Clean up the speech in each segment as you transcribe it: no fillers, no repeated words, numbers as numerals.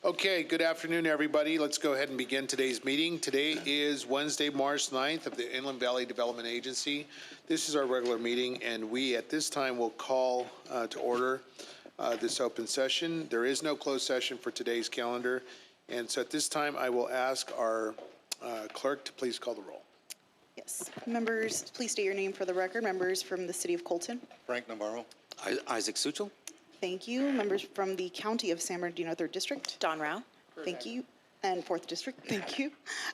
Okay, good afternoon, everybody. Let's go ahead and begin today's meeting. Today is Wednesday, March 9th of the Inland Valley Development Agency. This is our regular meeting, and we at this time will call to order this open session. There is no closed session for today's calendar, and so at this time I will ask our clerk to please call the roll. Yes. Members, please state your name for the record. Members from the City of Colton. Frank Navarro. Isaac Suchel. Thank you. Members from the County of San Bernardino, 3rd District. Don Rao. Thank you. And 4th District. Thank you.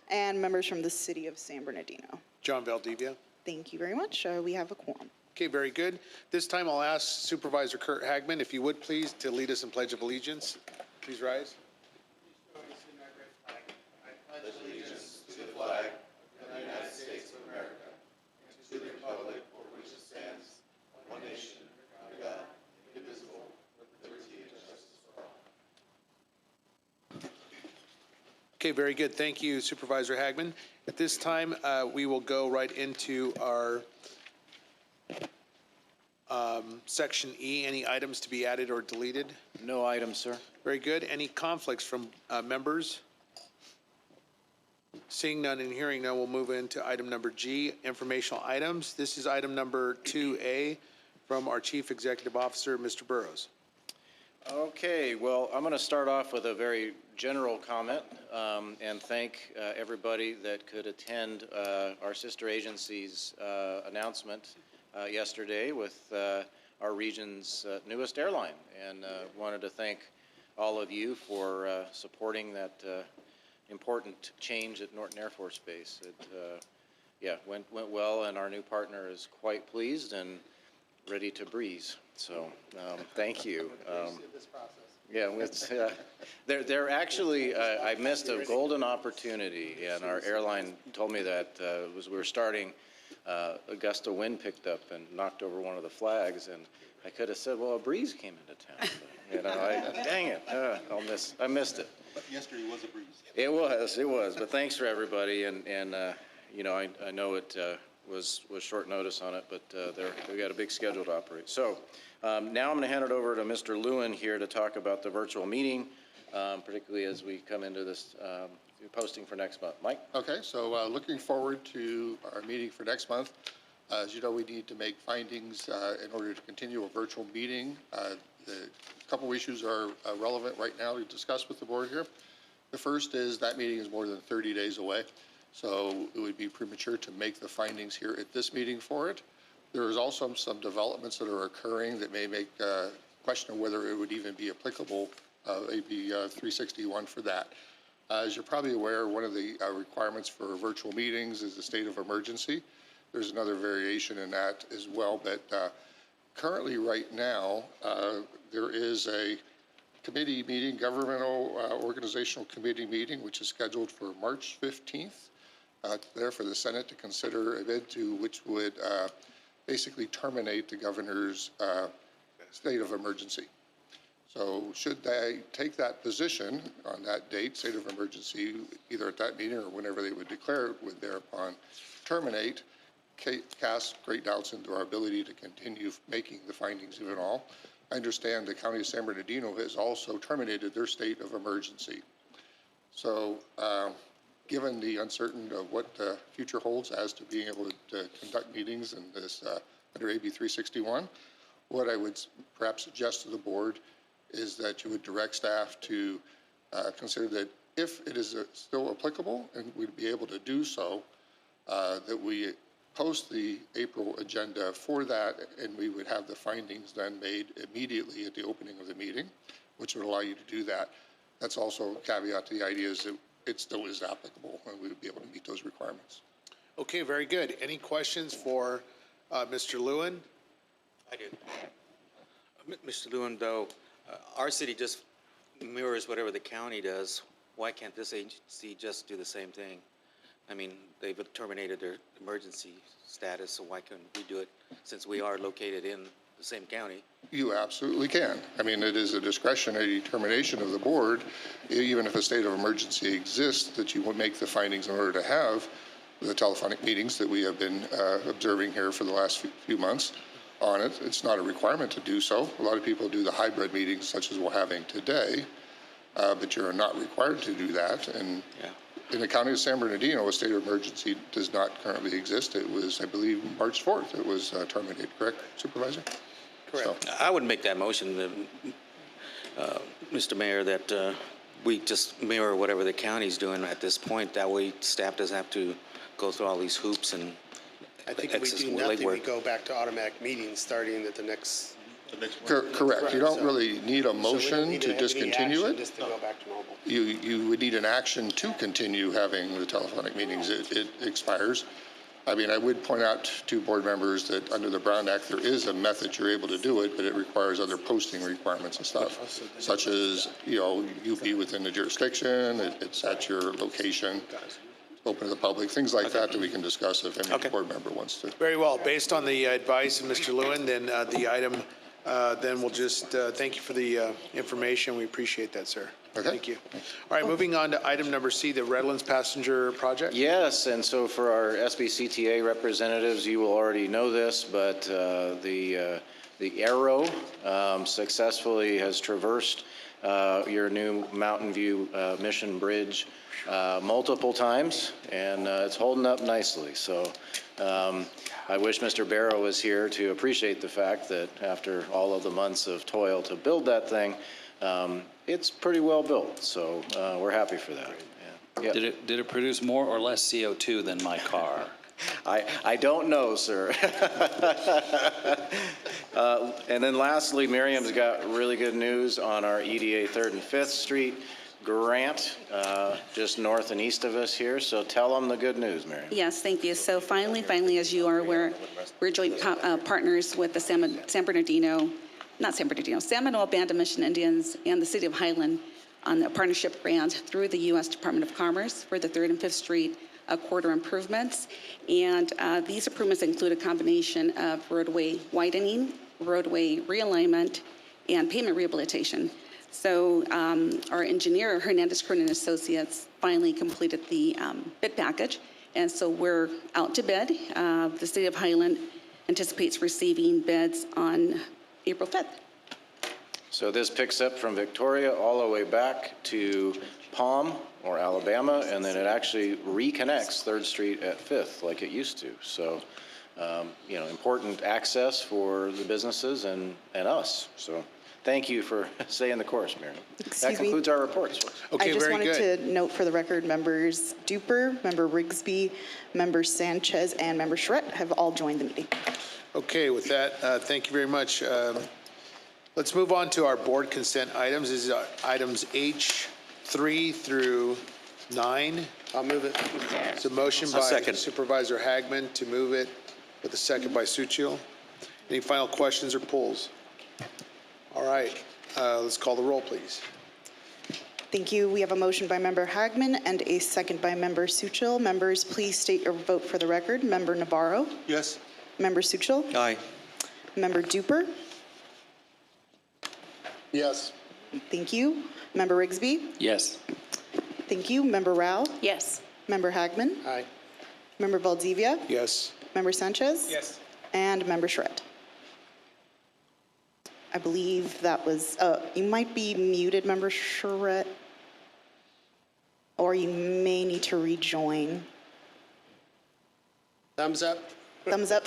And members from the City of San Bernardino. John Valdivia. Thank you very much. We have a quorum. Okay, very good. This time I'll ask Supervisor Kurt Hagman, if you would please, to lead us in Pledge of Allegiance. Please rise. Okay, very good. Thank you, Supervisor Hagman. At this time, we will go right into our Section E. Any items to be added or deleted? No items, sir. Very good. Any conflicts from members? Seeing none and hearing none, we'll move into item number G, informational items. This is item number 2A from our Chief Executive Officer, Mr. Burrows. Okay, well, I'm going to start off with a very general comment and thank everybody that could attend our sister agency's announcement yesterday with our region's newest airline. And wanted to thank all of you for supporting that important change at Norton Air Force Base. It went well, and our new partner is quite pleased and ready to breeze. So thank you. Yeah, it's, they're actually, I missed a golden opportunity, and our airline told me that we were starting, a gust of wind picked up and knocked over one of the flags, and I could have said, well, a breeze came into town. But, you know, dang it, I missed it. But yesterday was a breeze. It was, but thanks for everybody, and you know, I know it was short notice on it, but we got a big schedule to operate. So now I'm going to hand it over to Mr. Lewin here to talk about the virtual meeting, particularly as we come into this posting for next month. Mike? Okay, so looking forward to our meeting for next month. As you know, we need to make findings in order to continue a virtual meeting. The couple issues are relevant right now to discuss with the board here. The first is that meeting is more than 30 days away, so it would be premature to make the findings here at this meeting for it. There is also some developments that are occurring that may make question of whether it would even be applicable, AB 361 for that. As you're probably aware, one of the requirements for virtual meetings is the state of emergency. There's another variation in that as well, but currently right now, there is a committee meeting, governmental organizational committee meeting, which is scheduled for March 15th, there for the Senate to consider a bid to which would basically terminate the governor's state of emergency. So should they take that position on that date, state of emergency, either at that meeting or whenever they would declare it, would thereupon terminate, cast great doubts into our ability to continue making the findings of it all. I understand the County of San Bernardino has also terminated their state of emergency. So given the uncertainty of what the future holds as to being able to conduct meetings in this under AB 361, what I would perhaps suggest to the board is that you would direct staff to consider that if it is still applicable and we'd be able to do so, that we post the April agenda for that, and we would have the findings then made immediately at the opening of the meeting, which would allow you to do that. That's also a caveat to the idea is that it still is applicable and we would be able to meet those requirements. Okay, very good. Any questions for Mr. Lewin? I do. Mr. Lewin, though, our city just mirrors whatever the county does. Why can't this agency just do the same thing? I mean, they've terminated their emergency status, so why couldn't we do it since we are located in the same county? You absolutely can. I mean, it is a discretionary determination of the board, even if a state of emergency exists, that you will make the findings in order to have the telephonic meetings that we have been observing here for the last few months on it. It's not a requirement to do so. A lot of people do the hybrid meetings such as we're having today. but you're not required to do that. And in the county of San Bernardino, a state of emergency does not currently exist. It was, I believe, March 4th, it was terminated, correct, Supervisor? Correct. So, I would make that motion, Mr. Mayor, that we just mirror whatever the county's doing at this point. That way staff doesn't have to go through all these hoops and I think if we excess do nothing, we legwork. go back to automatic meetings starting at the next. correct. You don't So- really need a so we don't motion need to have any discontinue action it. Just to go back to normal. You would need an action to continue having the telephonic meetings. It expires. I mean, I would point out to board members that under the Brown Act, there is a method you're able to do it, but it requires other posting requirements and stuff, such as, you be within the jurisdiction, it's at your location, open to the public, things like that we can discuss if any Okay. board member wants to. Very well. Based on the advice of Mr. Lewin, then the item, then we'll just thank you for the information. We appreciate that, sir. Okay. Thank you. All right, moving on to item number C, the Redlands Passenger Project. Yes, and so for our SBCTA representatives, you will already know this, but the Arrow successfully has traversed your new Mountain View Mission Bridge multiple times, and it's holding up nicely. So I wish Mr. Barrow was here to appreciate the fact that after all of the months of toil to build that thing, it's pretty well built. So we're happy for that. Yeah. Did it produce more or less CO2 than my car? I don't know, sir. And then lastly, Miriam's got really good news on our EDA 3rd and 5th Street grant, just north and east of us here. So tell them the good news, Miriam. Yes, thank you. So finally, as you are aware, we're joint partners with the San Seminole Band of Mission Indians and the City of Highland on a partnership grant through the U.S. Department of Commerce for the 3rd and 5th Street corridor improvements. And these improvements include a combination of roadway widening, roadway realignment, and pavement rehabilitation. So our engineer, Hernandez Cronin Associates, finally completed the bid package. And so we're out to bid. The City of Highland anticipates receiving bids on April 5th. So this picks up from Victoria all the way back to Palm or Alabama, and then it actually reconnects 3rd Street at 5th like it used to. So, important access for the businesses and us. So thank you for staying the course, Miriam. That Excuse me. concludes our reports. Okay, I just very wanted good. to note for the record, members Duper, member Rigsby, member Sanchez, and member Charette have all joined the meeting. Okay, with that, thank you very much. Let's move on to our board consent items. This is items H3 through 9. I'll move it. It's a motion by second. Supervisor Hagman to move it with a second by Suchil. Any final questions or polls? All right, let's call the roll, please. Thank you. We have a motion by member Hagman and a second by member Suchil. Members, please state your vote for the record. Member Navarro? Yes. Member Suchil? Aye. Member Duper? Yes. Thank you. Member Rigsby? Yes. Thank you. Member Rao? Yes. Member Hagman? Aye. Member Valdivia? Yes. Member Sanchez? Yes. And Member Charette. I believe that was, you might be muted, Member Charette, or you may need to rejoin. Thumbs up. Thumbs up.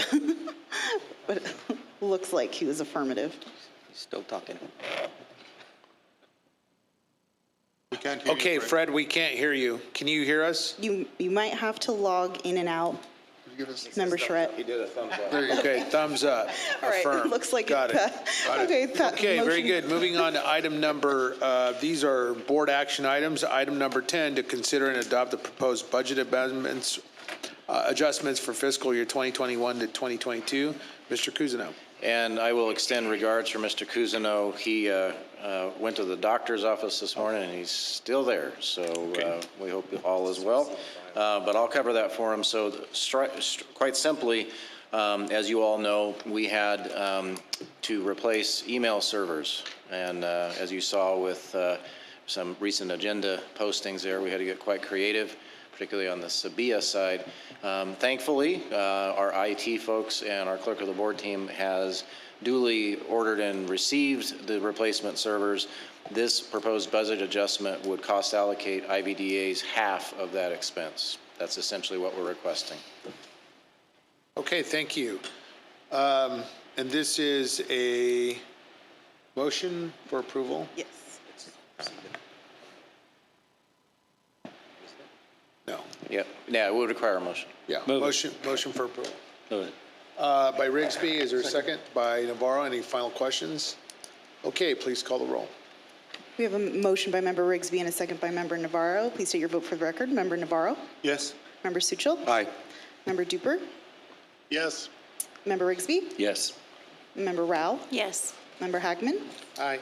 But it looks like he was affirmative. He's still talking. Okay, Fred, we can't hear you. Can you hear us? You might have to log in and out, Member Charette. He did a thumbs up. Okay, thumbs up. All right, Affirm. it looks like Got it. Okay, Okay, very motion- good. Moving on to item number, these are board action items. Item number 10, to consider and adopt the proposed budget adjustments for fiscal year 2021 to 2022. Mr. Cousineau. And I will extend regards for Mr. Cousineau. He went to the doctor's office this morning, and he's still there. So we hope all is well. But I'll cover that for him. So quite simply, as you all know, we had to replace email servers. And as you saw with some recent agenda postings there, we had to get quite creative. particularly on the Sabia side. Thankfully, our IT folks and our clerk of the board team has duly ordered and received the replacement servers. This proposed budget adjustment would cost allocate IVDA's half of that expense. That's essentially what we're requesting. Okay, thank you. And this is a motion for approval? Yes. No. Yeah, it would require a motion. Yeah, Move it. motion for approval. Move it. By Rigsby, is there a second? By Navarro, any final questions? Okay, please call the roll. We have a motion by Member Rigsby and a second by Member Navarro. Please state your vote for the record. Member Navarro? Yes. Member Suchel? Aye. Member Duper? Yes. Member Rigsby? Yes. Member Rao? Yes. Member Hagman? Aye.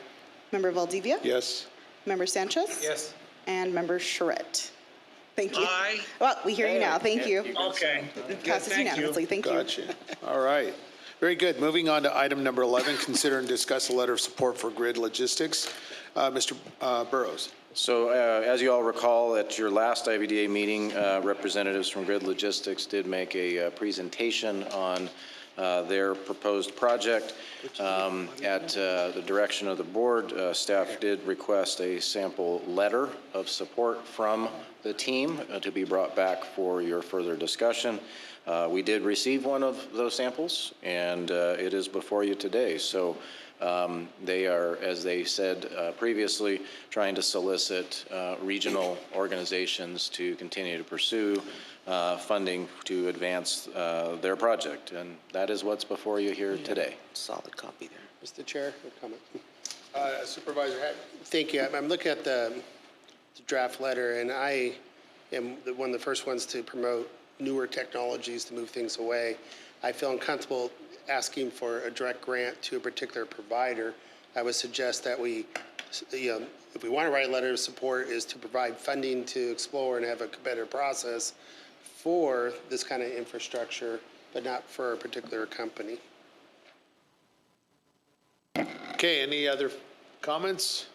Member Valdivia? Yes. Member Sanchez? Yes. And Member Charette. Thank you. Aye. Well, we hear you now. Thank you. Okay. It passes Thank you. unanimously. Thank you. Gotcha. All right. Very good. Moving on to item number 11, consider and discuss a letter of support for grid logistics. Mr. Burrows. So as you all recall, at your last IVDA meeting, representatives from Grid Logistics did make a presentation on their proposed project. At the direction of the board, staff did request a sample letter of support from the team to be brought back for your further discussion. We did receive one of those samples, and it is before you today. So they are, as they said previously, trying to solicit regional organizations to continue to pursue funding to advance their project. And that is what's before you here today. Solid copy there. Mr. Chair, a comment. Supervisor Hack. Thank you. I'm looking at the draft letter, and I am one of the first ones to promote newer technologies to move things away. I feel uncomfortable asking for a direct grant to a particular provider. I would suggest that we, if we want to write a letter of support, is to provide funding to explore and have a competitive process for this kind of infrastructure, but not for a particular company. Okay, any other comments?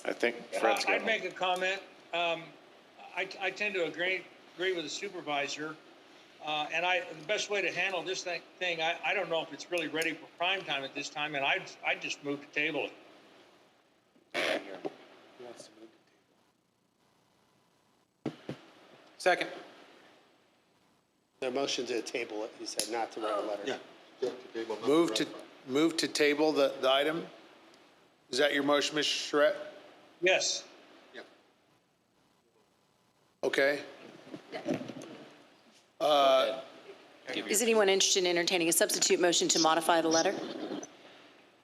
I think Fred's got I'd make a comment. I tend to agree with the supervisor. And the best way to handle this thing, I don't know if it's really ready for prime time at this time, and I'd just move to table it. Second. The motion to table it, you said, not to write a letter. Move to table the item? Is that your motion, Mr. Charette? Yes. Okay. Is anyone interested in entertaining a substitute motion to modify the letter?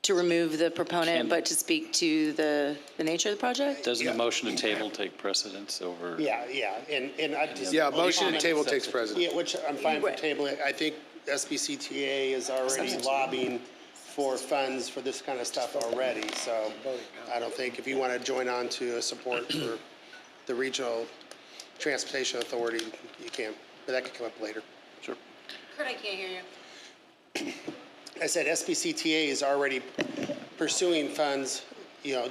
To remove the proponent, but to speak to the nature of the project? Doesn't a motion to table take precedence over? Yeah, and I just. Yeah, motion to table takes precedence. Yeah, which I'm fine for Right. tabling. I think SBCTA is already lobbying for funds for this kind of stuff already, so I don't think, if you want to join on to a support for the Regional Transportation Authority, you can, but that could come up later. Sure. Kurt, I can't hear you. I said SBCTA is already pursuing funds,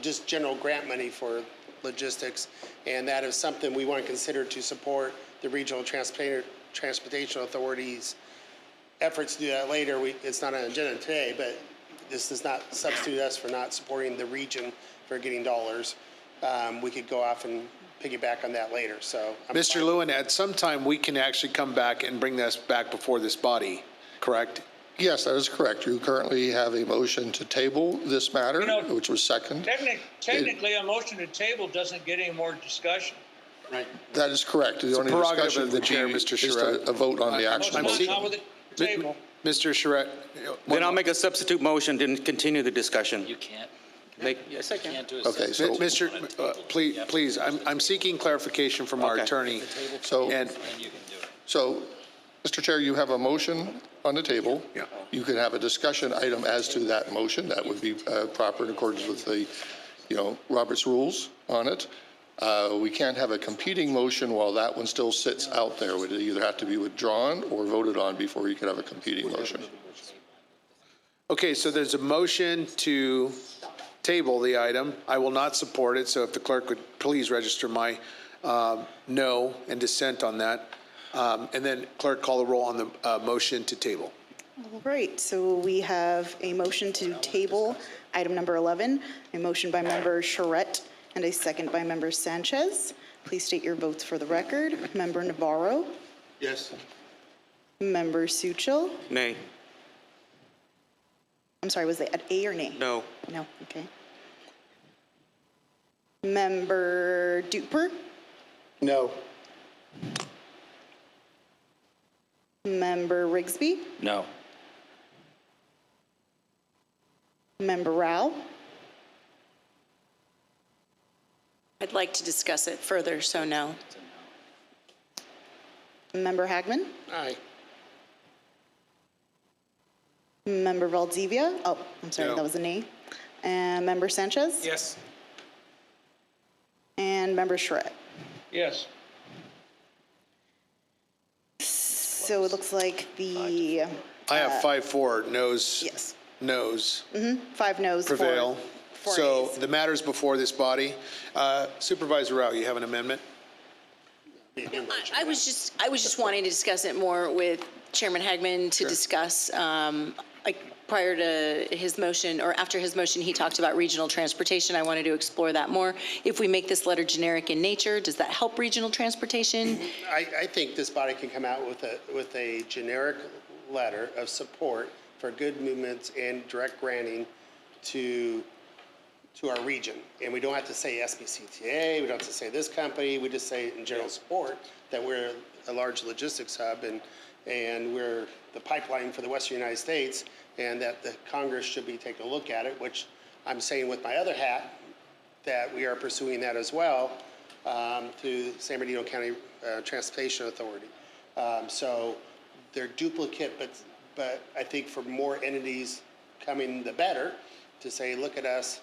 just general grant money for logistics, and that is something we want to consider to support the Regional Transportation Authority's efforts to do that later. It's not on the agenda today, but this does not substitute us for not supporting the region for getting dollars. We could go off and piggyback on that later, so. Mr. Lewin, at some time, we can actually come back and bring this back before this body, correct? Yes, that is correct. You currently have a motion to table this matter, You know, which was second. Technically, a motion to table doesn't get any more discussion. That is correct. The only prerogative discussion of the would chair, be Mr. is Charette. a vote on the actual I'm Not motion. seeking- with the table. Mr. Charette. Then I'll make a substitute motion to continue the discussion. You can't. Yes, I can. Can't do a Okay, so, Mr., please, I'm seeking clarification from our Okay. attorney. so, And, so, Mr. Chair, you have a motion on the table. Yeah. You can have a discussion item as to that motion. That would be proper in accordance with the, Robert's rules on it. We can't have a competing motion while that one still sits out there. It would either have to be withdrawn or voted on before you could have a competing motion. okay, so there's a motion to table the item. I will not support it, so if the clerk would please register my no and dissent on that. And then clerk, call the roll on the motion to table. All right, so we have a motion to table item number 11, a motion by member Charette and a second by member Sanchez. Please state your votes for the record. Member Navarro, Yes. member Suchil. Nay. I'm sorry, was it A or nay? No. No, okay. Member Duper, No. member Rigsby, No. member Rao, I'd like to discuss it further, so no. member Hagman, Aye. member Valdivia. Oh, I'm sorry, No. that was a nay. And member Sanchez? Yes. And member Charette. Yes. So it looks like the, I have 5-4, noes. yes, Noes 5 noes for prevail. 4 So ayes. the matters before this body. Supervisor Rao, you have an amendment? I was just wanting to discuss it more with Chairman Hagman to discuss, like, prior to his motion, or after his motion, he talked about regional transportation. I wanted to explore that more. If we make this letter generic in nature, does that help regional transportation? I think this body can come out with a generic letter of support for good movements and direct granting to our region. And we don't have to say SBCTA, we don't have to say this company, we just say in general support that we're a large logistics hub and we're the pipeline for the Western United States, and that the Congress should be taking a look at it, which I'm saying with my other hat, that we are pursuing that as well through San Bernardino County Transportation Authority. So they're duplicate, but I think for more entities coming, the better, to say, look at us,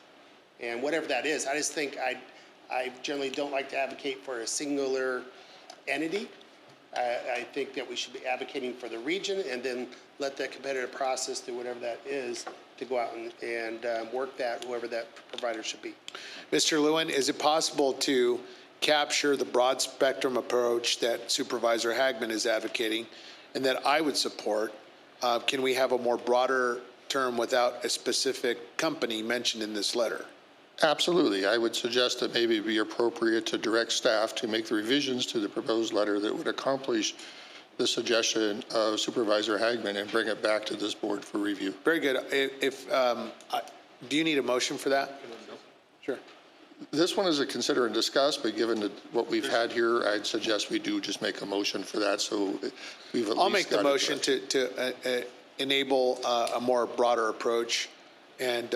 and whatever that is. I just think I generally don't like to advocate for a singular entity. I think that we should be advocating for the region and then let that competitive process through whatever that is to go out and work that, whoever that provider should be. Mr. Lewin, is it possible to capture the broad spectrum approach that Supervisor Hagman is advocating and that I would support? Can we have a more broader term without a specific company mentioned in this letter? Absolutely. I would suggest that maybe it'd be appropriate to direct staff to make the revisions to the proposed letter that would accomplish the suggestion of Supervisor Hagman and bring it back to this board for review. Very good. Do you need a motion for that? Sure. This one is a consider and discuss, but given what we've had here, I'd suggest we do just make a motion for that, so we've at least I'll make the got it motion correct. to enable a more broader approach, and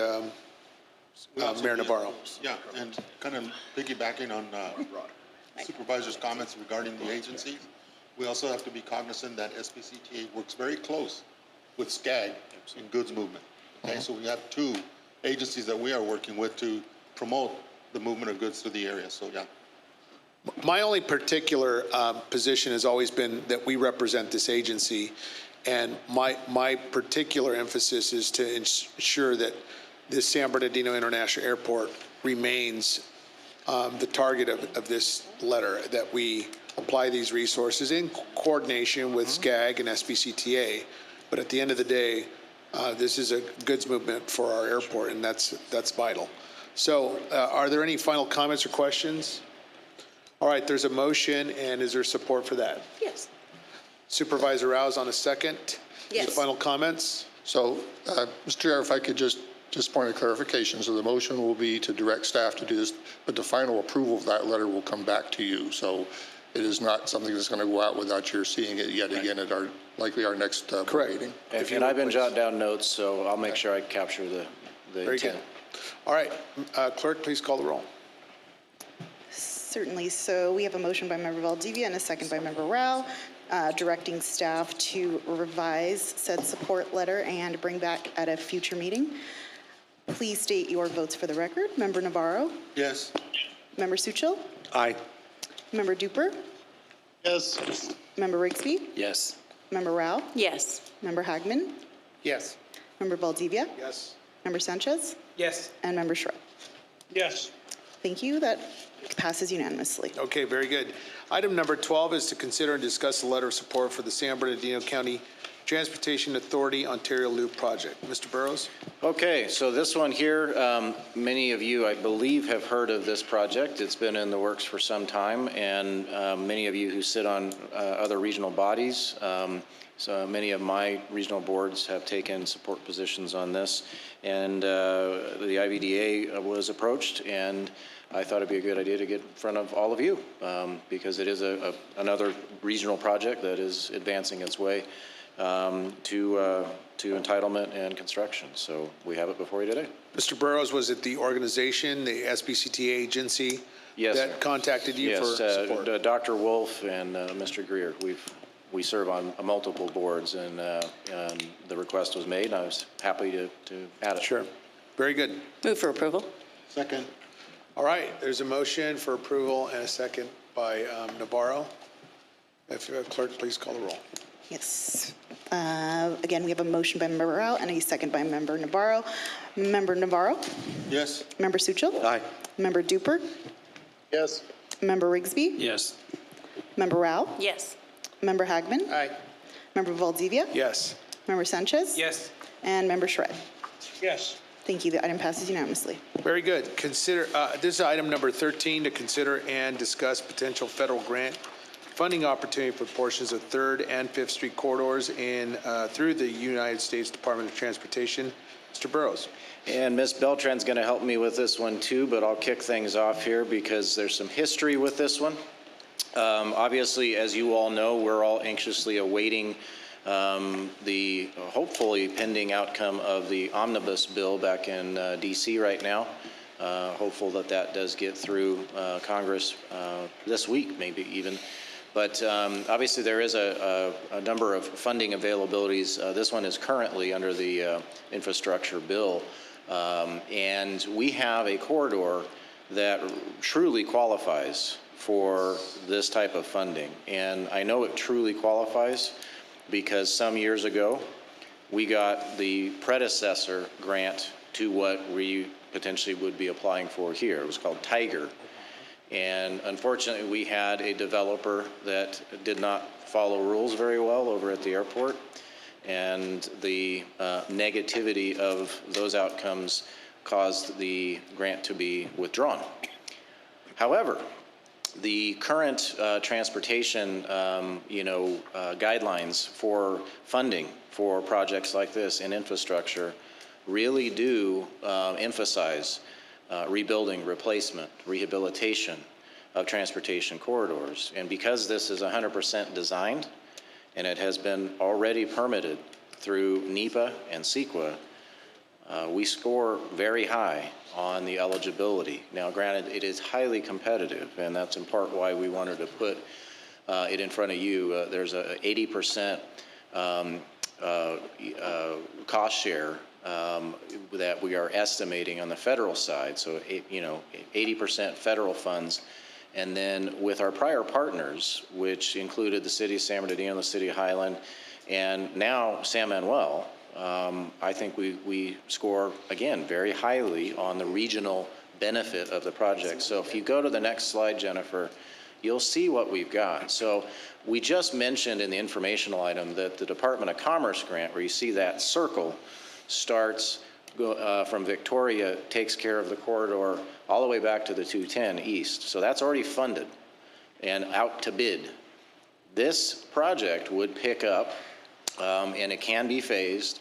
Mayor Navarro. Yeah, and kind of piggybacking on Supervisor's comments regarding the agency, we also have to be cognizant that SBCTA works very close with SCAG in goods movement. Okay, so we have two agencies that we are working with to promote the movement of goods through the area, so yeah. My only particular position has always been that we represent this agency, and my particular emphasis is to ensure that this San Bernardino International Airport remains the target of this letter, that we apply these resources in coordination with SCAG and SBCTA. But at the end of the day, this is a goods movement for our airport, and that's vital. So are there any final comments or questions? All right, there's a motion, and is there support for that? Yes. Supervisor Rouse on a second. Yes. Any final comments? So, Mr. Chair, if I could just point of clarification. So the motion will be to direct staff to do this, but the final approval of that letter will come back to you. So it is not something that's going to go out without your seeing it yet again at likely our next board meeting. And I've been jotting down notes, so I'll make sure I capture the Very good. intent. All right, clerk, please call the roll. Certainly. So we have a motion by member Valdivia and a second by member Rao, directing staff to revise said support letter and bring back at a future meeting. Please state your votes for the record. Member Navarro? Yes. Member Suchil? Aye. Member Duper? Yes. Member Rigsby? Yes. Member Rao? Yes. Member Hagman? Yes. Member Valdivia? Yes. Member Sanchez? Yes. And Member Schroeder. Yes. Thank you. That passes unanimously. Okay, very good. Item number 12 is to consider and discuss a letter of support for the San Bernardino County Transportation Authority Ontario Loop project. Mr. Burrows? Okay, so this one here, many of you, I believe, have heard of this project. It's been in the works for some time, and many of you who sit on other regional bodies, so many of my regional boards have taken support positions on this. And the IVDA was approached, and I thought it'd be a good idea to get in front of all of you because it is another regional project that is advancing its way to entitlement and construction. So we have it before you today. Mr. Burrows, was it the organization, the SBCTA agency Yes, that sir. contacted you for support? Yes, Dr. Wolf and Mr. Greer. We serve on multiple boards, and the request was made, and I was happy to add it. Sure. Very good. Move for approval. Second. All right, there's a motion for approval and a second by Navarro. If clerk, please call the roll. Yes. Again, we have a motion by Member Rao and a second by Member Navarro. Member Navarro? Yes. Member Suchil? Aye. Member Duper? Yes. Member Rigsby? Yes. Member Rao? Yes. Member Hagman? Aye. Member Valdivia? Yes. Member Sanchez? Yes. And Member Shred. Yes. Thank you. The item passes unanimously. Very good. Consider, this is item number 13, to consider and discuss potential federal grant funding opportunity for portions of 3rd and 5th Street corridors through the United States Department of Transportation. Mr. Burrows. And Ms. Beltran's going to help me with this one too, but I'll kick things off here because there's some history with this one. Obviously, as you all know, we're all anxiously awaiting the hopefully pending outcome of the omnibus bill back in D.C. right now. Hopeful that that does get through Congress this week, maybe even. But obviously, there is a number of funding availabilities. This one is currently under the infrastructure bill. And we have a corridor that truly qualifies for this type of funding. And I know it truly qualifies because some years ago, we got the predecessor grant to what we potentially would be applying for here. It was called Tiger. And unfortunately, we had a developer that did not follow rules very well over at the airport. And the negativity of those outcomes caused the grant to be withdrawn. However, the current transportation, guidelines for funding for projects like this in infrastructure really do emphasize rebuilding, replacement, rehabilitation of transportation corridors. And because this is 100% designed and it has been already permitted through NEPA and CEQA, we score very high on the eligibility. Now, granted, it is highly competitive, and that's in part why we wanted to put it in front of you. There's a 80% cost share that we are estimating on the federal side. So, 80% federal funds. And then with our prior partners, which included the city of San Bernardino, the city of Highland, and now San Manuel, I think we score, again, very highly on the regional benefit of the project. So if you go to the next slide, Jennifer, you'll see what we've got. So we just mentioned in the informational item that the Department of Commerce grant, where you see that circle, starts from Victoria, takes care of the corridor all the way back to the 210 east. So that's already funded and out to bid. This project would pick up, and it can be phased,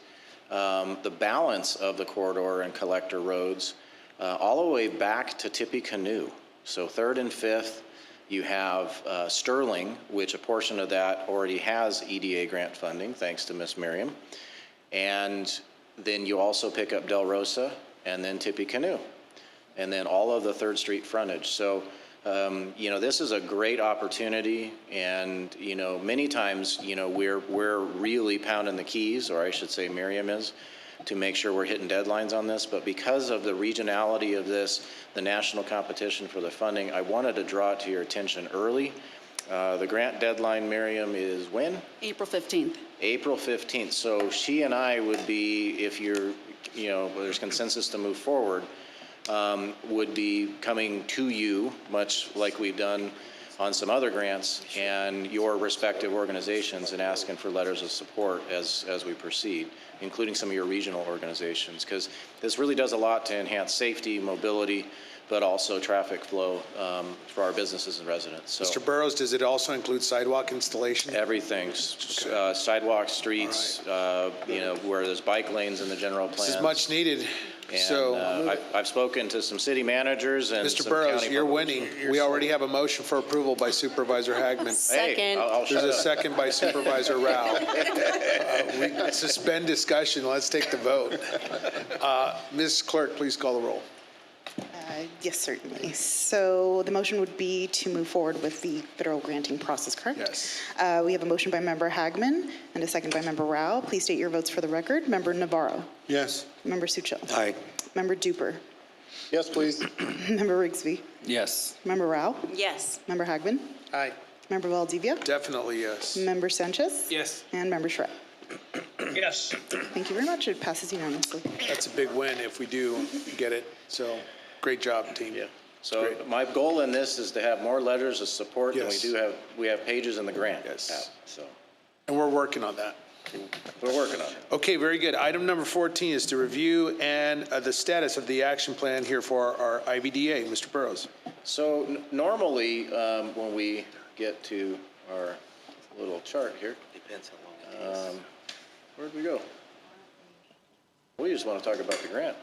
the balance of the corridor and collector roads all the way back to Tippecanoe. So 3rd and 5th, you have Sterling, which a portion of that already has EDA grant funding, thanks to Miss Miriam. And then you also pick up Del Rosa and then Tippecanoe, and then all of the 3rd Street frontage. So, this is a great opportunity, and, many times, we're really pounding the keys, or I should say Miriam is, to make sure we're hitting deadlines on this. But because of the regionality of this, the national competition for the funding, I wanted to draw it to your attention early. The grant deadline, Miriam, is when? April 15th. April 15th. So she and I would be, if there's consensus to move forward, would be coming to you, much like we've done on some other grants, and your respective organizations, and asking for letters of support as we proceed, including some of your regional organizations, because this really does a lot to enhance safety, mobility, but also traffic flow for our businesses and residents. So Mr. Burrows, does it also include sidewalk installation? everything, sidewalks, streets, where there's bike lanes in the general plan. This is much needed. And So, I've spoken to some city managers and Mr. some Burrows, county you're public- winning. We already have a motion for approval by Supervisor Hagman. Hey, Second. I'll shut There's a up. second by Supervisor Rao. We suspend discussion. Let's take the vote. Ms. Clerk, please call the roll. Yes, certainly. So the motion would be to move forward with the federal granting process, correct? Yes. We have a motion by Member Hagman and a second by Member Rao. Please state your votes for the record. Member Navarro. Yes. Member Suchil. Aye. Member Duper. Yes, please. Member Rigsby. Yes. Member Rao. Yes. Member Hagman. Aye. Member Valdivia. Definitely yes. Member Sanchez. Yes. And Member Schreck. Yes. Thank you very much. It passes unanimously. That's a big win if we do get it. So, great job, team. Yeah. So Great. my goal in this is to have more letters of support than we Yes. do have. We have pages in the grant. Yes. app. So And we're working on that. we're working on it. Okay, very good. Item number 14 is to review and the status of the action plan here for our IVDA. Mr. Burrows. So normally, when we get to our little chart here, Depends how long it takes. where'd we go? We just want to talk about the grant.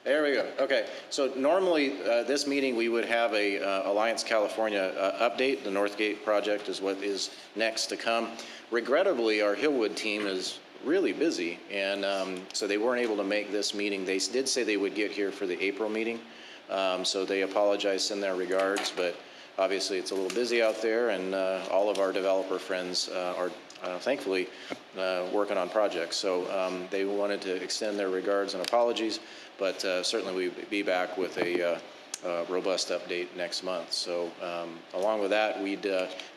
There we go. Okay. So normally, this meeting, we would have a Alliance California update. The Northgate project is what is next to come. Regrettably, our Hillwood team is really busy, and so they weren't able to make this meeting. They did say they would get here for the April meeting, so they apologize in their regards, but obviously it's a little busy out there, and all of our developer friends are thankfully working on projects. So they wanted to extend their regards and apologies, but certainly we'll be back with a robust update next month. So along with that, we'd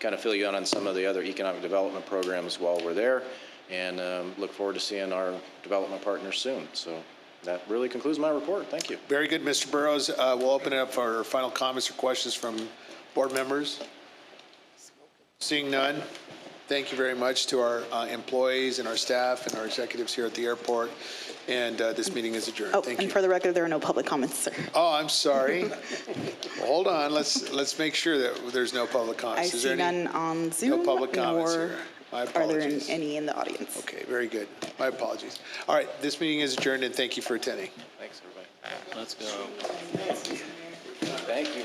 kind of fill you in on some of the other economic development programs while we're there, and look forward to seeing our development partners soon. So that really concludes my report. Thank you. Very good, Mr. Burrows. We'll open it up for final comments or questions from board members. Seeing none, thank you very much to our employees and our staff and our executives here at the airport. And this meeting is adjourned. Oh, Thank and you. for the record, there are no public comments, sir. Oh, I'm sorry. Hold on. Let's make sure that there's no public I comments. Is see there any? none on Zoom. No public comments nor here. My Are there apologies. any in the audience? Okay, very good. My apologies. All right, this meeting is adjourned, and thank you for attending. Thanks, everybody. Let's go. Thank you.